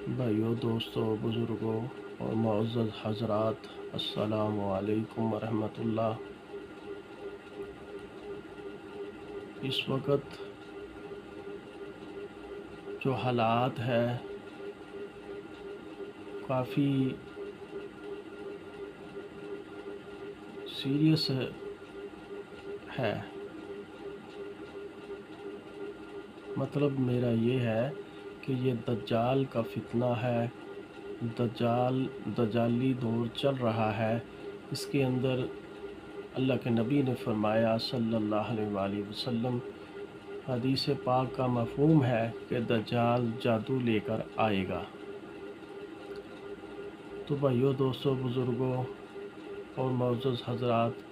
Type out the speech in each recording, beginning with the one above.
بھائیوں، دوستوں، بزرگوں اور معزز حضرات، السلام علیکم ورحمۃ اللہ۔ اس وقت جو حالات ہے کافی سیریس ہے۔ مطلب میرا یہ ہے کہ یہ دجال کا فتنہ ہے، دجالی دور چل رہا ہے۔ اس کے اندر اللہ کے نبی نے فرمایا صلی اللہ علیہ وآلہ وسلم، حدیث پاک کا مفہوم ہے کہ دجال جادو لے کر آئے گا۔ تو بھائیوں، دوستوں، بزرگوں اور معزز حضرات،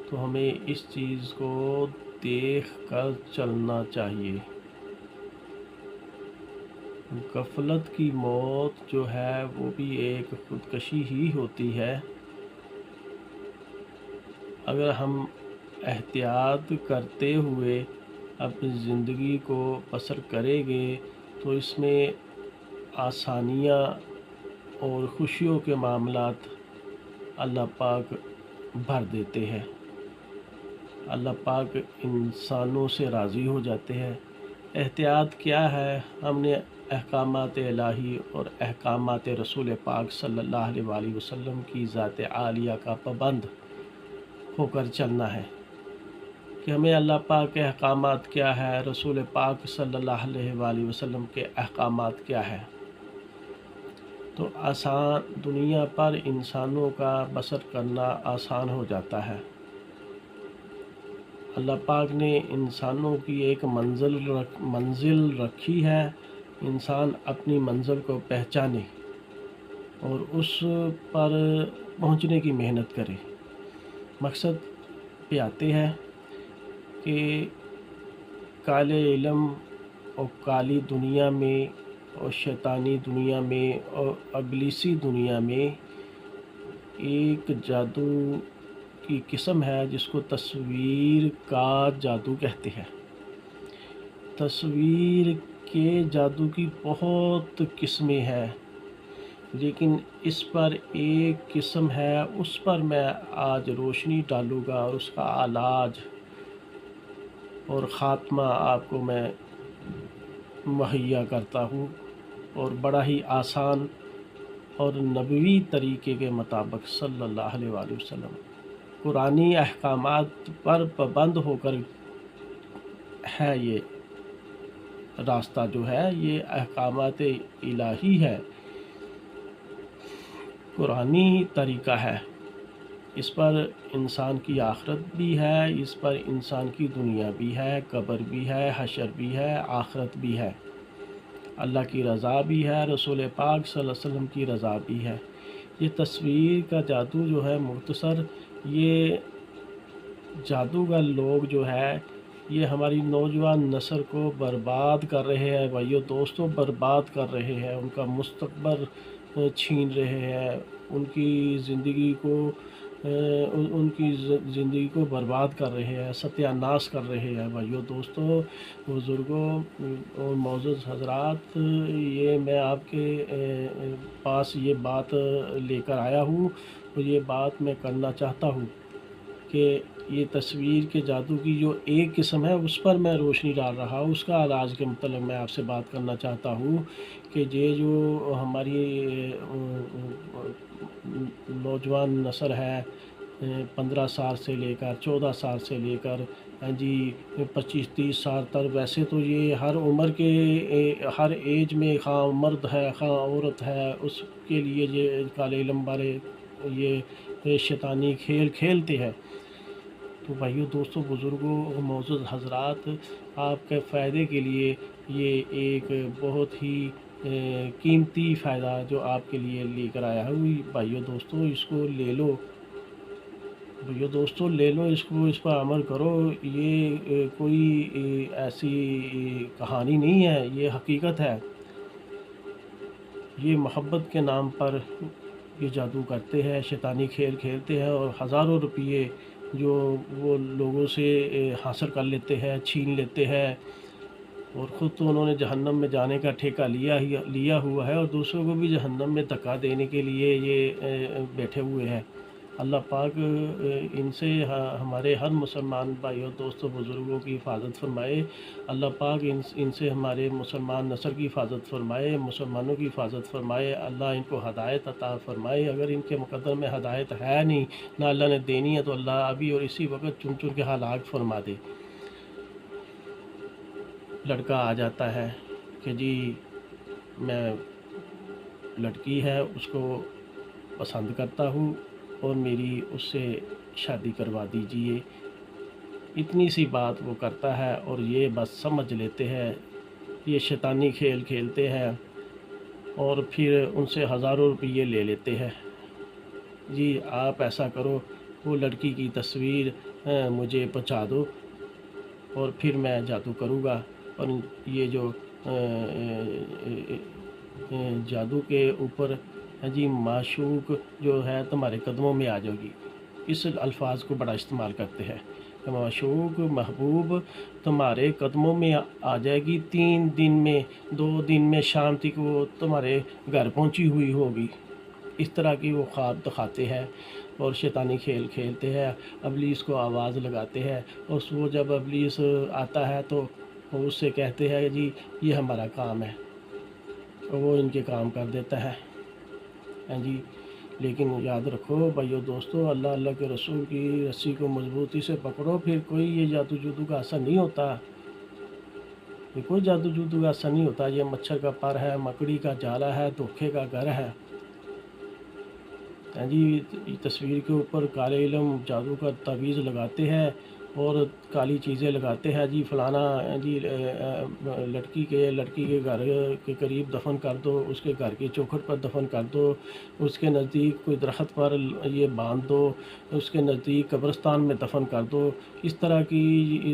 تو ہمیں اس چیز کو دیکھ کر چلنا چاہیے۔ غفلت کی موت جو ہے وہ بھی ایک خودکشی ہی ہوتی ہے۔ اگر ہم احتیاط کرتے ہوئے اپنی زندگی کو بسر کریں گے تو اس میں آسانیاں اور خوشیوں کے معاملات اللہ پاک بھر دیتے ہیں۔ اللہ پاک انسانوں سے راضی ہو جاتے ہیں۔ احتیاط کیا ہے؟ ہم نے احکامات الہی اور احکامات رسول پاک صلی اللہ علیہ وآلہ وسلم کی ذات عالیہ کا پابند ہو کر چلنا ہے کہ ہمیں اللہ پاک کے احکامات کیا ہے، رسول پاک صلی اللہ علیہ وآلہ وسلم کے احکامات کیا ہے۔ تو آسان دنیا پر انسانوں کا بسر کرنا آسان ہو جاتا ہے۔ اللہ پاک نے انسانوں کی ایک منزل رکھی ہے۔ انسان اپنی منزل کو پہچانے اور اس پر پہنچنے کی محنت کرے۔ مقصد پہ آتے ہیں کہ کالے علم اور کالی دنیا میں اور شیطانی دنیا میں اور ابلیسی دنیا میں ایک جادو کی قسم ہے جس کو تصویر کا جادو کہتے ہیں۔ تصویر کے جادو کی بہت قسمیں ہیں، لیکن اس پر ایک قسم ہے، اس پر میں آج روشنی ڈالوں گا اور اس کا علاج اور خاتمہ آپ کو میں مہیا کرتا ہوں، اور بڑا ہی آسان اور نبوی طریقے کے مطابق صلی اللہ علیہ وآلہ وسلم قرآنی احکامات پر پابند ہو کر ہے۔ یہ راستہ جو ہے یہ احکامات الہی ہے، قرآنی طریقہ ہے۔ اس پر انسان کی آخرت بھی ہے، اس پر انسان کی دنیا بھی ہے، قبر بھی ہے، حشر بھی ہے، آخرت بھی ہے، اللہ کی رضا بھی ہے، رسول پاک صلی اللہ علیہ وسلم کی رضا بھی ہے۔ یہ تصویر کا جادو جو ہے، مختصر یہ جادوگر لوگ جو ہے یہ ہماری نوجوان نسل کو برباد کر رہے ہیں۔ بھائیوں، دوستوں، برباد کر رہے ہیں، ان کا مستقبل چھین رہے ہیں، ان کی زندگی کو برباد کر رہے ہیں، ستیہ ناش کر رہے ہیں۔ بھائیوں، دوستوں، بزرگوں اور معزز حضرات، یہ میں آپ کے پاس یہ بات لے کر آیا ہوں اور یہ بات میں کرنا چاہتا ہوں کہ یہ تصویر کے جادو کی جو ایک قسم ہے اس پر میں روشنی ڈال رہا ہوں، اس کا علاج کے متعلق میں آپ سے بات کرنا چاہتا ہوں کہ یہ جو ہماری نوجوان نسل ہے، 15 سال سے لے کر 14 سال سے لے کر 25-30 سال تک، ویسے تو یہ ہر عمر کے ہر ایج میں، خواہ مرد ہے خواہ عورت ہے، اس کے لیے یہ کالے علم والے یہ شیطانی کھیل کھیلتے ہیں۔ تو بھائیوں، دوستوں، بزرگوں اور معزز حضرات، آپ کے فائدے کے لیے یہ ایک بہت ہی قیمتی فائدہ جو آپ کے لیے لے کر آیا ہوں۔ بھائیوں، دوستوں، اس کو لے لو، بھائیوں، دوستوں، لے لو اس کو، اس پر عمل کرو۔ یہ کوئی ایسی کہانی نہیں ہے، یہ حقیقت ہے۔ یہ محبت کے نام پر یہ جادو کرتے ہیں، شیطانی کھیل کھیلتے ہیں، اور ہزاروں روپیے جو وہ لوگوں سے حاصل کر لیتے ہیں، چھین لیتے ہیں، اور خود تو انہوں نے جہنم میں جانے کا ٹھیکہ لیا ہوا ہے، اور دوسروں کو بھی جہنم میں دھکا دینے کے لیے یہ بیٹھے ہوئے ہیں۔ اللہ پاک ان سے ہمارے ہر مسلمان بھائیوں، دوستوں، بزرگوں کی حفاظت فرمائے۔ اللہ پاک ان سے ہمارے مسلمان نسل کی حفاظت فرمائے، مسلمانوں کی حفاظت فرمائے۔ اللہ ان کو ہدایت عطا فرمائے۔ اگر ان کے مقدر میں ہدایت ہے نہیں، نہ اللہ نے دینی ہے، تو اللہ ابھی اور اسی وقت چن چن کے ہلاک فرما دے۔ لڑکا آ جاتا ہے کہ جی میں لڑکی ہے اس کو پسند کرتا ہوں اور میری اس سے شادی کروا دیجئے۔ اتنی سی بات وہ کرتا ہے اور یہ بس سمجھ لیتے ہیں، یہ شیطانی کھیل کھیلتے ہیں اور پھر ان سے ہزاروں روپیے لے لیتے ہیں۔ جی آپ ایسا کرو، وہ لڑکی کی تصویر مجھے پہنچا دو اور پھر میں جادو کروں گا، اور یہ جو جادو کے اوپر جی معشوق جو ہے تمہارے قدموں میں آ جائے گی، اس الفاظ کو بڑا استعمال کرتے ہیں کہ معشوق محبوب تمہارے قدموں میں آ جائے گی، 3 دن میں 2 دن میں شام تک وہ تمہارے گھر پہنچی ہوئی ہوگی۔ اس طرح کی وہ خواب دکھاتے ہیں اور شیطانی کھیل کھیلتے ہیں، ابلیس کو آواز لگاتے ہیں، اور وہ جب ابلیس آتا ہے تو وہ اس سے کہتے ہیں جی یہ ہمارا کام ہے، اور وہ ان کے کام کر دیتا ہے۔ جی لیکن یاد رکھو بھائیو دوستو، اللہ کے رسول کی رسی کو مضبوطی سے پکڑو، پھر کوئی یہ جادو جودو کا اثر نہیں ہوتا، یہ کوئی جادو جودو کا اثر نہیں ہوتا۔ یہ مچھر کا پر ہے، مکڑی کا جالا ہے، دھوکے کا گھر ہے۔ جی تصویر کے اوپر کالے علم جادو کا تعویذ لگاتے ہیں اور کالی چیزیں لگاتے ہیں، جی فلانا جی لڑکی کے گھر کے قریب دفن کر دو، اس کے گھر کے چوکھٹ پر دفن کر دو، اس کے نزدیک کوئی درخت پر یہ باندھ دو، اس کے نزدیک قبرستان میں دفن کر دو۔ اس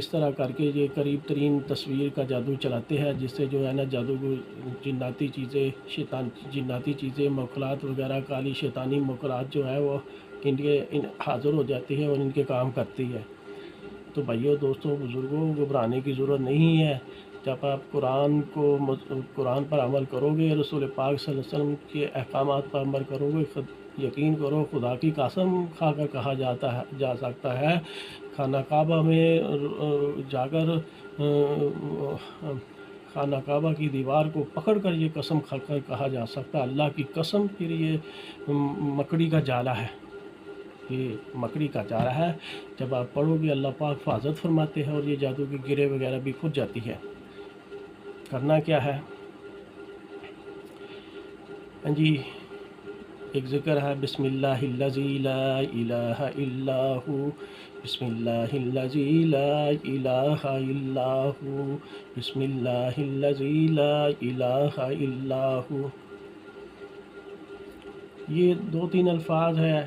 طرح کر کے یہ قریب ترین تصویر کا جادو چلاتے ہیں، جس سے جو ہے نا جادو کو جناتی چیزیں موکلات وغیرہ، کالی شیطانی موکلات جو ہے وہ حاضر ہو جاتی ہے اور ان کے کام کرتی ہے۔ تو بھائیو دوستوں بزرگوں، گھبرانے کی ضرورت نہیں ہے۔ جب آپ قرآن پر عمل کرو گے، رسول پاک صلی اللہ علیہ وسلم کے احکامات پر عمل کرو گے، یقین کرو خدا کی قسم کھا کر کہا جا سکتا ہے، خانہ کعبہ میں جا کر خانہ کعبہ کی دیوار کو پکڑ کر یہ قسم کھا کر کہا جا سکتا ہے، اللہ کی قسم پھر یہ مکڑی کا جالا ہے، یہ مکڑی کا جالا ہے۔ جب آپ پڑھو گے اللہ پاک حفاظت فرماتے ہیں اور یہ جادو کی گرے وغیرہ بھی کھل جاتی ہے۔ کرنا کیا ہے جی، ایک ذکر ہے، بسم اللہ الذی لا الہ الا ہو، بسم اللہ الذی لا الہ الا ہو، بسم اللہ الذی لا الہ الا ہو۔ یہ 2-3 الفاظ ہیں،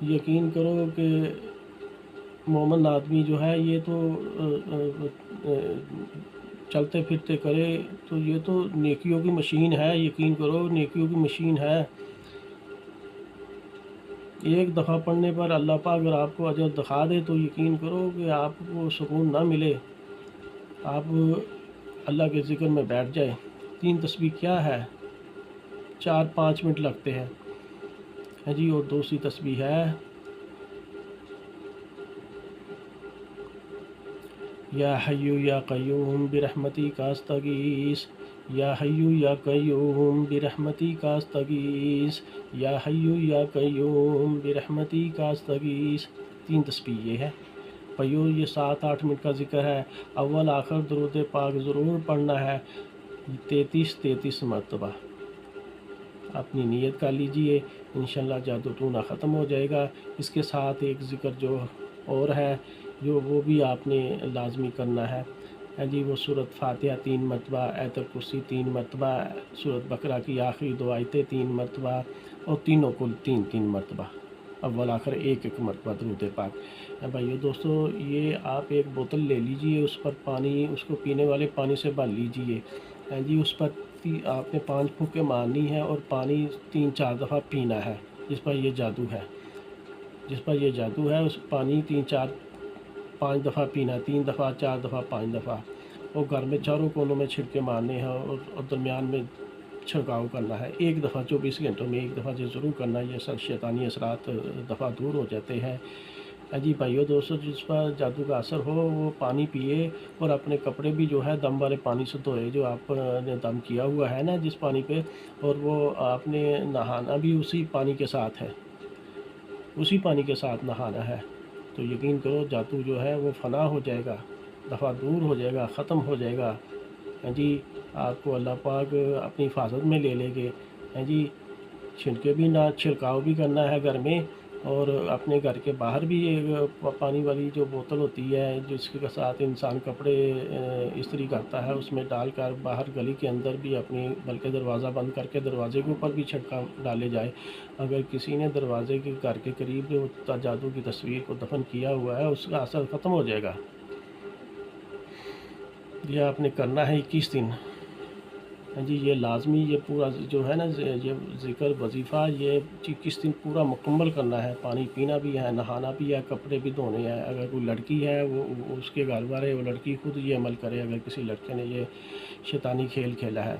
یقین کرو کہ مومن آدمی جو ہے یہ تو چلتے پھرتے کرے تو یہ تو نیکیوں کی مشین ہے، یقین کرو نیکیوں کی مشین ہے۔ ایک دفعہ پڑھنے پر اللہ پاک اگر آپ کو اجر دکھا دے تو یقین کرو کہ آپ کو سکون نہ ملے، آپ اللہ کے ذکر میں بیٹھ جائے۔ 3 تسبیح کیا ہے، 4-5 منٹ لگتے ہیں جی۔ اور دوسری تسبیح ہے یا حی یا قیوم برحمتک استغیث، یا حی یا قیوم برحمتک استغیث، یا حی یا قیوم برحمتک استغیث۔ 3 تسبیح یہ ہے بھائیو، یہ 7-8 منٹ کا ذکر ہے۔ اول آخر درود پاک ضرور پڑھنا ہے، 33 مرتبہ۔ اپنی نیت کر لیجئے، انشاءاللہ جادو ٹونا ختم ہو جائے گا۔ اس کے ساتھ ایک ذکر جو اور ہے جو وہ بھی آپ نے لازمی کرنا ہے جی، وہ سورۃ فاتحہ 3 مرتبہ، آیت الکرسی 3 مرتبہ، سورۃ بقرہ کی آخری 2 آیتیں 3 مرتبہ، اور تینوں کل 3 مرتبہ، اول آخر 1 مرتبہ درود پاک۔ بھائیو دوستو، یہ آپ ایک بوتل لے لیجئے، اس پر پانی، اس کو پینے والے پانی سے بھر لیجئے جی، اس پر آپ نے 5 پھونکیں مارنی ہے اور پانی 3-4 دفعہ پینا ہے، جس پر یہ جادو ہے، اس پانی 3-4-5 دفعہ پینا، 3 دفعہ 4 دفعہ 5 دفعہ، اور گھر میں چاروں کونوں میں چھڑکے مارنے ہیں اور درمیان میں چھڑکاؤ کرنا ہے. ایک دفعہ 24 گھنٹوں میں ایک دفعہ ضرور کرنا ہے. یہ سب شیطانی اثرات دفعہ دور ہو جاتے ہیں. جی بھائیو دوستو، جس پر جادو کا اثر ہو وہ پانی پیے اور اپنے کپڑے بھی جو ہے دم والے پانی سے دھوئے، جو آپ نے دم کیا ہوا ہے نا جس پانی پہ، اور وہ آپ نے نہانا بھی اسی پانی کے ساتھ ہے، اسی پانی کے ساتھ نہانا ہے. تو یقین کرو جادو جو ہے وہ فنا ہو جائے گا، دفعہ دور ہو جائے گا، ختم ہو جائے گا. جی آپ کو اللہ پاک اپنی حفاظت میں لے لے گے. جی چھڑکے بھی نہ چھڑکاؤ بھی کرنا ہے گھر میں، اور اپنے گھر کے باہر بھی ایک پانی والی جو بوتل ہوتی ہے جس کے ساتھ انسان کپڑے استری کرتا ہے، اس میں ڈال کر باہر گلی کے اندر بھی اپنی، بلکہ دروازہ بند کر کے دروازے کے اوپر بھی چھڑکا ڈالے جائے. اگر کسی نے دروازے کے گھر کے قریب جو جادو کی تصویر کو دفن کیا ہوا ہے اس کا اثر ختم ہو جائے گا. یہ آپ نے کرنا ہے 21 دن. جی یہ لازمی، یہ پورا جو ہے نا یہ ذکر وظیفہ یہ 21 دن پورا مکمل کرنا ہے. پانی پینا بھی ہے، نہانا بھی ہے، کپڑے بھی دھونے ہیں. اگر کوئی لڑکی ہے وہ اس کے گھر والے، وہ لڑکی خود یہ عمل کرے اگر کسی لڑکے نے یہ شیطانی کھیل کھیلا ہے.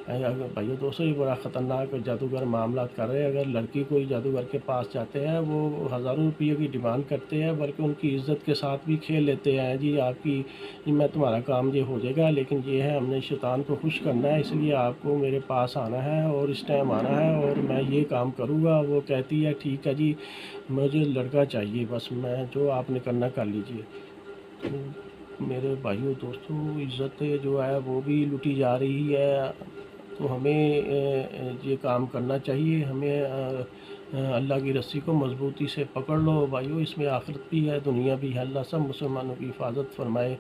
اگر بھائیو دوستو یہ بڑا خطرناک جادوگر معاملات کر رہے ہیں. اگر لڑکی کوئی جادوگر کے پاس جاتے ہیں وہ ہزاروں روپئے کی ڈیمانڈ کرتے ہیں، بلکہ ان کی عزت کے ساتھ بھی کھیل لیتے ہیں. جی آپ کی، میں تمہارا کام یہ ہو جائے گا، لیکن یہ ہے ہم نے شیطان کو خوش کرنا ہے، اس لیے آپ کو میرے پاس آنا ہے اور اس ٹائم آنا ہے اور میں یہ کام کروں گا. وہ کہتی ہے ٹھیک ہے جی مجھے لڑکا چاہیے، بس میں جو آپ نے کرنا کر لیجئے. تو میرے بھائیو دوستو عزت جو ہے وہ بھی لوٹی جا رہی ہے. تو ہمیں یہ کام کرنا چاہیے. ہمیں اللہ کی رسی کو مضبوطی سے پکڑ لو بھائیو، اس میں آخرت بھی ہے، دنیا بھی ہے. اللہ سب مسلمانوں کی حفاظت فرمائے.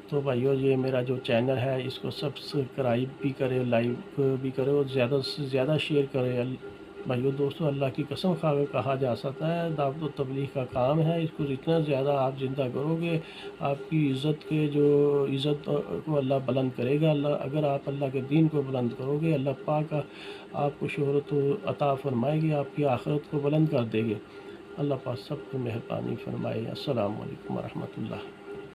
تو بھائیو یہ میرا جو چینل ہے اس کو سبسکرائب بھی کرے، لائک بھی کرے اور زیادہ سے زیادہ شیئر کرے. بھائیو دوستو اللہ کی قسم کھا کر کہا جا سکتا ہے دعوت و تبلیغ کا کام ہے. اس کو جتنا زیادہ آپ زندہ کرو گے آپ کی عزت کے جو عزت کو اللہ بلند کرے گا. اگر آپ اللہ کے دین کو بلند کرو گے اللہ پاک آپ کو شہرت عطا فرمائے گی، آپ کی آخرت کو بلند کر دے گے. اللہ پاک سب کو مہربانی فرمائے. السلام علیکم ورحمۃ اللہ.